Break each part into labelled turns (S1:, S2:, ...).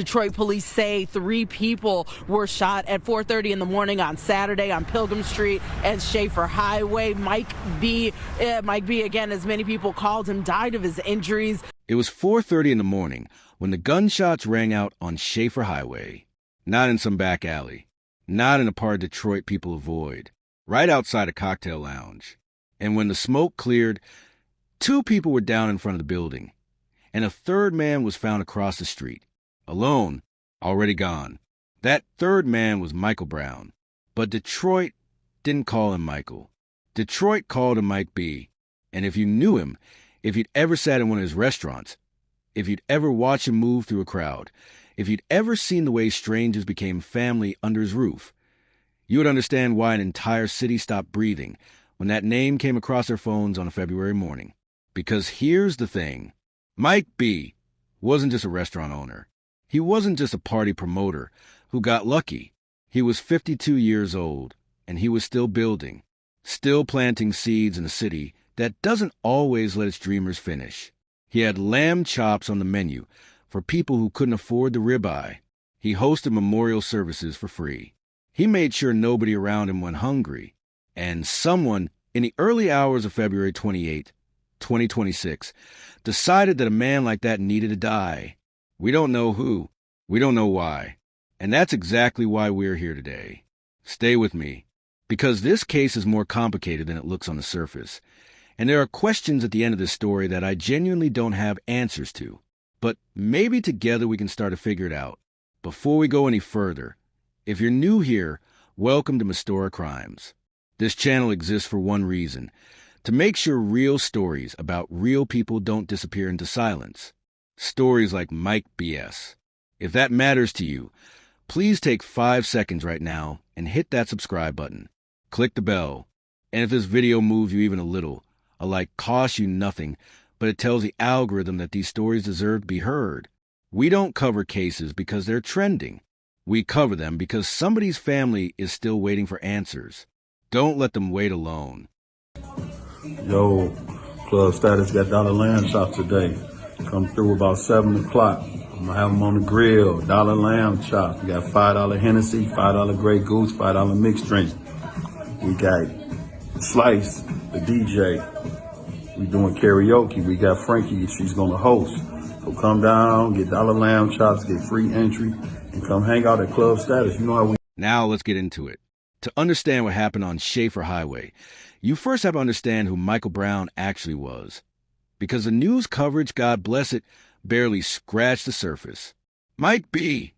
S1: Detroit police say 3 people were shot at 4:30 in the morning on Saturday on Pilgrim Street and Schaefer Highway. Mike B, again, as many people called him, died of his injuries.
S2: It was 4:30 in the morning when the gunshots rang out on Schaefer Highway. Not in some back alley. Not in a part of Detroit people avoid. Right outside a cocktail lounge. And when the smoke cleared, 2 people were down in front of the building. And a 3rd man was found across the street. Alone, already gone. That 3rd man was Michael Brown. But Detroit didn't call him Michael. Detroit called him Mike B. And if you knew him, if you'd ever sat in one of his restaurants, if you'd ever watched him move through a crowd, if you'd ever seen the way strangers became family under his roof, you would understand why an entire city stopped breathing when that name came across their phones on a February morning. Because here's the thing. Mike B. wasn't just a restaurant owner. He wasn't just a party promoter who got lucky. He was 52 years old, and he was still building, still planting seeds in a city that doesn't always let its dreamers finish. He had lamb chops on the menu for people who couldn't afford the ribeye. He hosted memorial services for free. He made sure nobody around him went hungry. And someone, in the early hours of February 28, 2026, decided that a man like that needed to die. We don't know who. We don't know why. And that's exactly why we're here today. Stay with me, because this case is more complicated than it looks on the surface. And there are questions at the end of this story that I genuinely don't have answers to. But maybe together we can start to figure it out. Before we go any further, if you're new here, welcome to Mystora Crimes. This channel exists for one reason: to make sure real stories about real people don't disappear into silence. Stories like Mike BS. If that matters to you, please take 5 seconds right now and hit that subscribe button. Click the bell. And if this video moves you even a little, a like costs you nothing, but it tells the algorithm that these stories deserve to be heard. We don't cover cases because they're trending. We cover them because somebody's family is still waiting for answers. Don't let them wait alone.
S3: Yo, Club Status got dollar lamb chops today. Come through about 7 o'clock. I'm gonna have them on the grill. Dollar lamb chops. We got $5 Hennessy, $5 Grey Goose, $5 mixed drink. We got Slice, the DJ. We doing karaoke. We got Frankie. She's gonna host. So come down, get dollar lamb chops, get free entry, and come hang out at Club Status. You know how we...
S2: Now let's get into it. To understand what happened on Schaefer Highway, you first have to understand who Michael Brown actually was. Because the news coverage, God bless it, barely scratched the surface. Mike B.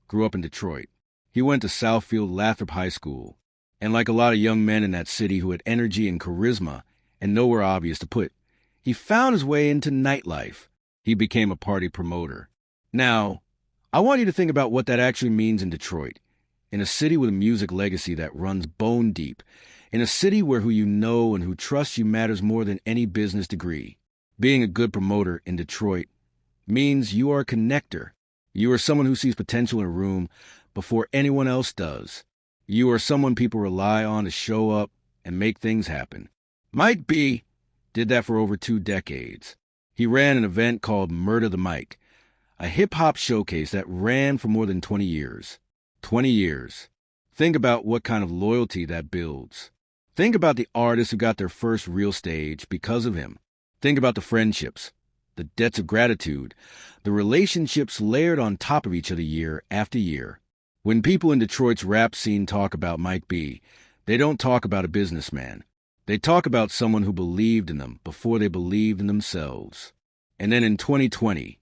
S2: grew up in Detroit. He went to Southfield Lathrop High School. And like a lot of young men in that city who had energy and charisma and nowhere obvious to put, he found his way into nightlife. He became a party promoter. Now, I want you to think about what that actually means in Detroit, in a city with a music legacy that runs bone deep, in a city where who you know and who trusts you matters more than any business degree. Being a good promoter in Detroit means you are a connector. You are someone who sees potential in a room before anyone else does. You are someone people rely on to show up and make things happen. Mike B. did that for over 2 decades. He ran an event called Murder the Mic, a hip-hop showcase that ran for more than 20 years. 20 years. Think about what kind of loyalty that builds. Think about the artists who got their first real stage because of him. Think about the friendships, the debts of gratitude, the relationships layered on top of each other year after year. When people in Detroit's rap scene talk about Mike B., they don't talk about a businessman. They talk about someone who believed in them before they believed in themselves. And then in 2020,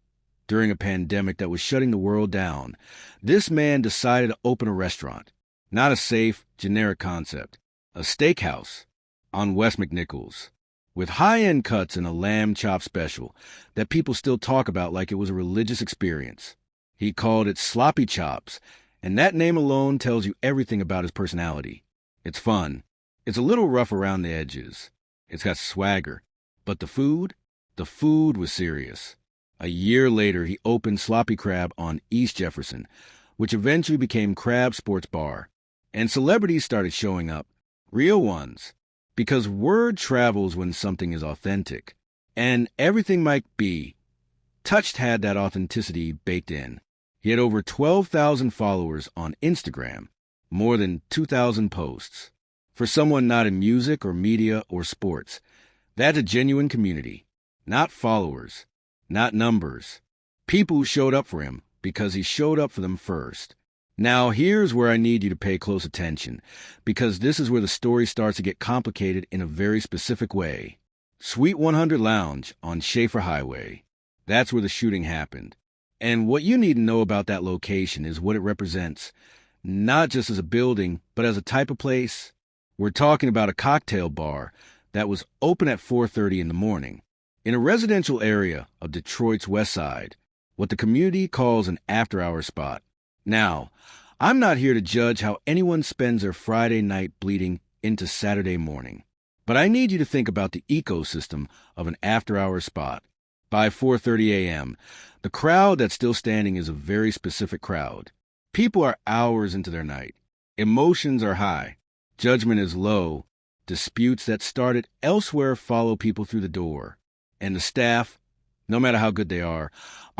S2: during a pandemic that was shutting the world down, this man decided to open a restaurant. Not a safe, generic concept. A steakhouse on West McNichols, with high-end cuts and a lamb chop special that people still talk about like it was a religious experience. He called it Sloppy Chops, and that name alone tells you everything about his personality. It's fun. It's a little rough around the edges. It's got swagger. But the food was serious. A year later, he opened Sloppy Crab on East Jefferson, which eventually became Crab Sports Bar. And celebrities started showing up. Real ones. Because word travels when something is authentic. And everything Mike B. touched had that authenticity baked in. He had over 12,000 followers on Instagram, more than 2,000 posts. For someone not in music or media or sports, that's a genuine community. Not followers, not numbers. People who showed up for him because he showed up for them first. Now, here's where I need you to pay close attention, because this is where the story starts to get complicated in a very specific way. Suite 100 Lounge on Schaefer Highway. That's where the shooting happened. And what you need to know about that location is what it represents, not just as a building, but as a type of place. We're talking about a cocktail bar that was open at 4:30 in the morning in a residential area of Detroit's West Side, what the community calls an after-hour spot. Now, I'm not here to judge how anyone spends their Friday night bleeding into Saturday morning, but I need you to think about the ecosystem of an after-hour spot. By 4:30 a.m., the crowd that's still standing is a very specific crowd. People are hours into their night. Emotions are high. Judgment is low. Disputes that started elsewhere follow people through the door. And the staff, no matter how good they are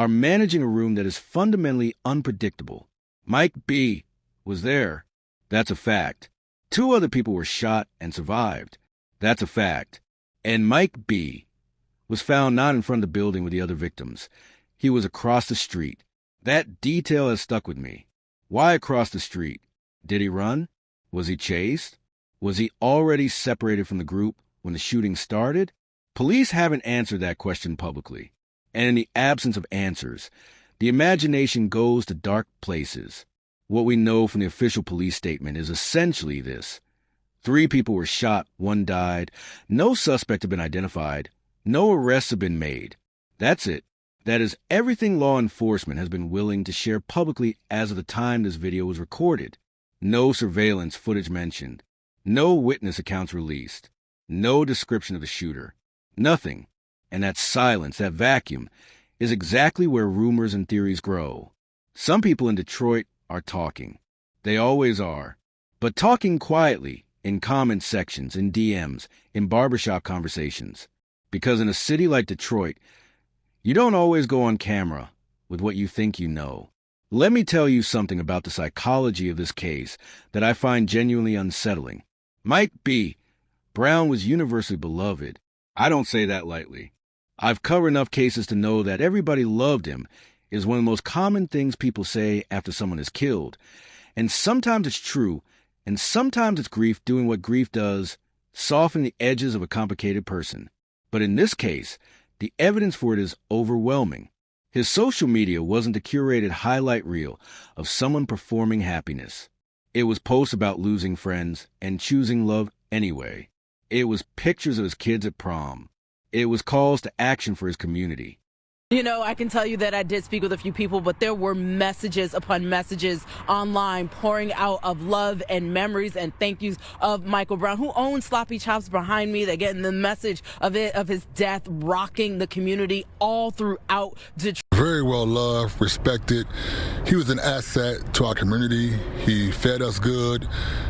S2: managing a room that is fundamentally unpredictable. Mike B. was there. That's a fact. 2 other people were shot and survived. That's a fact. And Mike B. was found not in front of the building with the other victims. He was across the street. That detail has stuck with me. Why across the street? Did he run? Was he chased? Was he already separated from the group when the shooting started? Police haven't answered that question publicly. And in the absence of answers, the imagination goes to dark places. What we know from the official police statement is essentially this. 3 people were shot, 1 died. No suspect had been identified. No arrests have been made. That's it. That is everything law enforcement has been willing to share publicly as of the time this video was recorded. No surveillance footage mentioned. No witness accounts released. No description of the shooter. Nothing. And that silence, that vacuum, is exactly where rumors and theories grow. Some people in Detroit are talking. They always are. But talking quietly, in comment sections, in DMs, in barbershop conversations. Because in a city like Detroit, you don't always go on camera with what you think you know. Let me tell you something about the psychology of this case that I find genuinely unsettling. Mike B. Brown was universally beloved. I don't say that lightly. I've covered enough cases to know that everybody loved him is one of the most common things people say after someone is killed. And sometimes it's true, and sometimes it's grief doing what grief does, soften the edges of a complicated person. But in this case, the evidence for it is overwhelming. His social media wasn't a curated highlight reel of someone performing happiness. It was posts about losing friends and choosing love anyway. It was pictures of his kids at prom. It was calls to action for his community.
S1: You know, I can tell you that I did speak with a few people, but there were messages upon messages online pouring out of love and memories and thank yous of Michael Brown, who owns Sloppy Chops behind me. They're getting the message of his death rocking the community all throughout Detroit.
S4: Very well loved, respected. He was an asset to our community. He fed us good.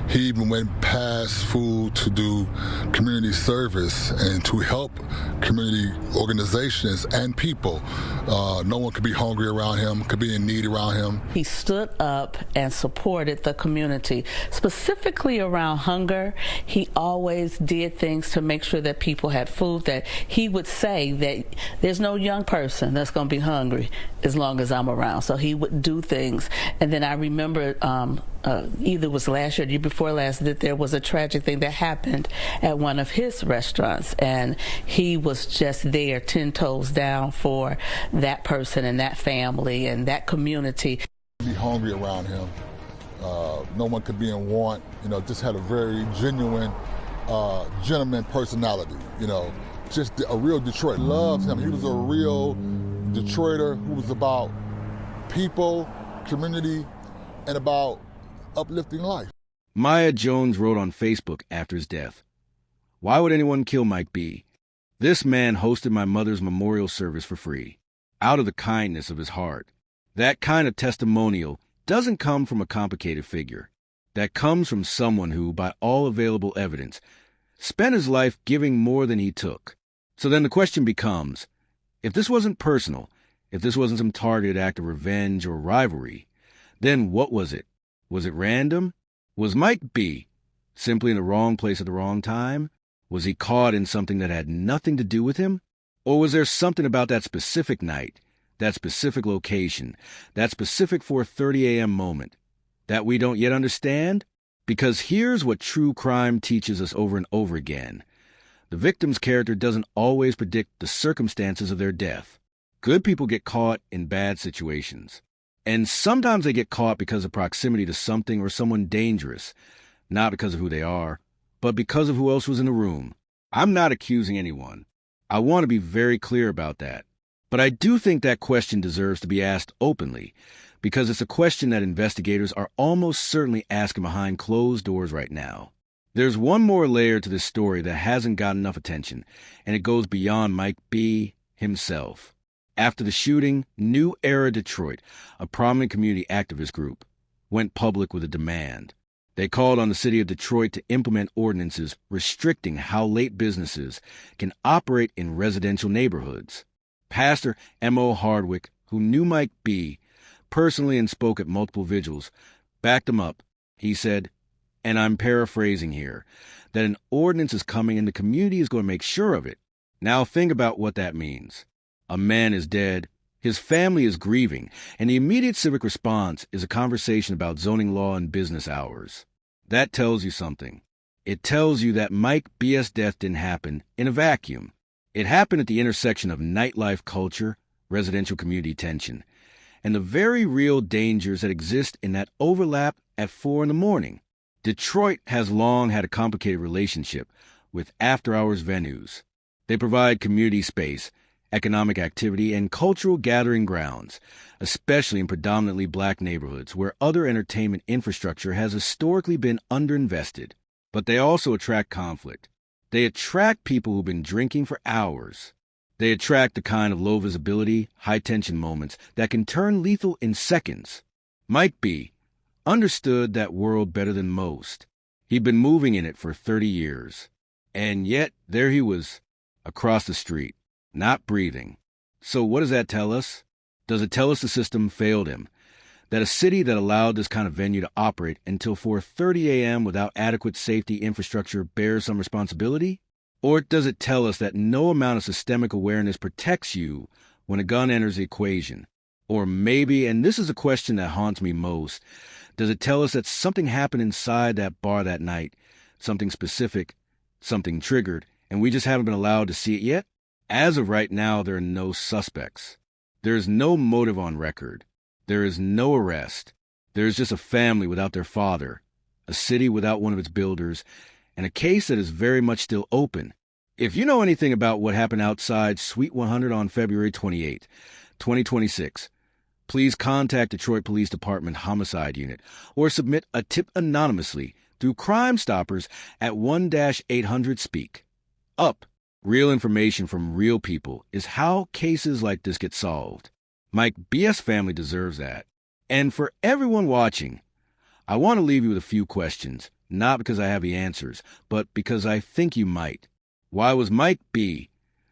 S4: He even went past food to do community service and to help community organizations and people. No one could be hungry around him, could be in need around him.
S5: He stood up and supported the community, specifically around hunger. He always did things to make sure that people had food, that he would say that there's no young person that's going to be hungry as long as I'm around. So he would do things. And then I remember either it was last year or the year before last that there was a tragic thing that happened at one of his restaurants, and he was just there 10 toes down for that person and that family and that community.
S4: Be hungry around him. No one could be in want. Just had a very genuine gentleman personality. Just a real Detroit. Loved him. He was a real Detroiter who was about people, community, and about uplifting life.
S2: Maya Jones wrote on Facebook after his death, "Why would anyone kill Mike B? This man hosted my mother's memorial service for free, out of the kindness of his heart. That kind of testimonial doesn't come from a complicated figure. That comes from someone who, by all available evidence, spent his life giving more than he took. So then the question becomes, if this wasn't personal, if this wasn't some targeted act of revenge or rivalry, then what was it? Was it random? Was Mike B. simply in the wrong place at the wrong time? Was he caught in something that had nothing to do with him? Or was there something about that specific night, that specific location, that specific 4:30 a.m. moment that we don't yet understand? Because here's what true crime teaches us over and over again. The victim's character doesn't always predict the circumstances of their death. Good people get caught in bad situations. And sometimes they get caught because of proximity to something or someone dangerous, not because of who they are, but because of who else was in the room. I'm not accusing anyone. I want to be very clear about that. But I do think that question deserves to be asked openly, because it's a question that investigators are almost certainly asking behind closed doors right now. There's one more layer to this story that hasn't gotten enough attention, and it goes beyond Mike B. himself. After the shooting, New Era Detroit, a prominent community activist group, went public with a demand. They called on the city of Detroit to implement ordinances restricting how late businesses can operate in residential neighborhoods. Pastor M.O. Hardwick, who knew Mike B. personally and spoke at multiple vigils, backed him up. He said, and I'm paraphrasing here, that an ordinance is coming and the community is going to make sure of it. Now think about what that means. A man is dead, his family is grieving, and the immediate civic response is a conversation about zoning law and business hours. That tells you something. It tells you that Mike B.'s death didn't happen in a vacuum. It happened at the intersection of nightlife culture, residential community tension, and the very real dangers that exist in that overlap at 4 a.m. Detroit has long had a complicated relationship with after-hours venues. They provide community space, economic activity, and cultural gathering grounds, especially in predominantly black neighborhoods where other entertainment infrastructure has historically been underinvested. But they also attract conflict. They attract people who've been drinking for hours. They attract the kind of low-visibility, high-tension moments that can turn lethal in seconds. Mike B. understood that world better than most. He'd been moving in it for 30 years. And yet, there he was, across the street, not breathing. So what does that tell us? Does it tell us the system failed him? That a city that allowed this kind of venue to operate until 4:30 a.m. without adequate safety infrastructure bears some responsibility? Or does it tell us that no amount of systemic awareness protects you when a gun enters the equation? Or maybe, and this is a question that haunts me most, does it tell us that something happened inside that bar that night, something specific, something triggered, and we just haven't been allowed to see it yet? As of right now, there are no suspects. There is no motive on record. There is no arrest. There is just a family without their father, a city without one of its builders, and a case that is very much still open. If you know anything about what happened outside Suite 100 on February 28, 2026, please contact Detroit Police Department Homicide Unit or submit a tip anonymously through Crime Stoppers at 1-800-SPEAK. Up. Real information from real people is how cases like this get solved. Mike B.'s family deserves that. And for everyone watching, I want to leave you with a few questions, not because I have the answers, but because I think you might. Why was Mike B.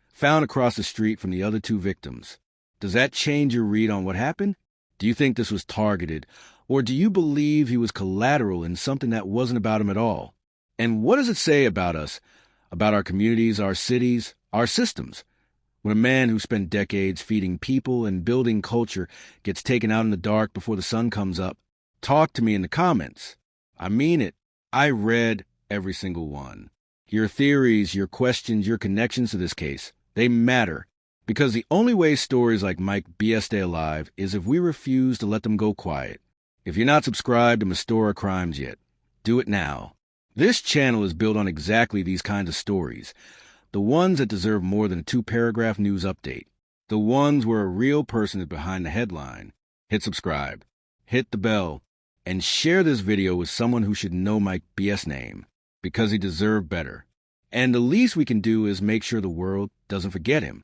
S2: found across the street from the other two victims? Does that change your read on what happened? Do you think this was targeted, or do you believe he was collateral in something that wasn't about him at all? And what does it say about us, about our communities, our cities, our systems, when a man who spent decades feeding people and building culture gets taken out in the dark before the sun comes up? Talk to me in the comments. I mean it. I read every single one. Your theories, your questions, your connections to this case, they matter. Because the only way stories like Mike B.'s stay alive is if we refuse to let them go quiet. If you're not subscribed to Mystora Crimes yet, do it now. This channel is built on exactly these kinds of stories. The ones that deserve more than a 2-paragraph news update. The ones where a real person is behind the headline. Hit subscribe, hit the bell, and share this video with someone who should know Mike B.'s name, because he deserved better. And the least we can do is make sure the world doesn't forget him.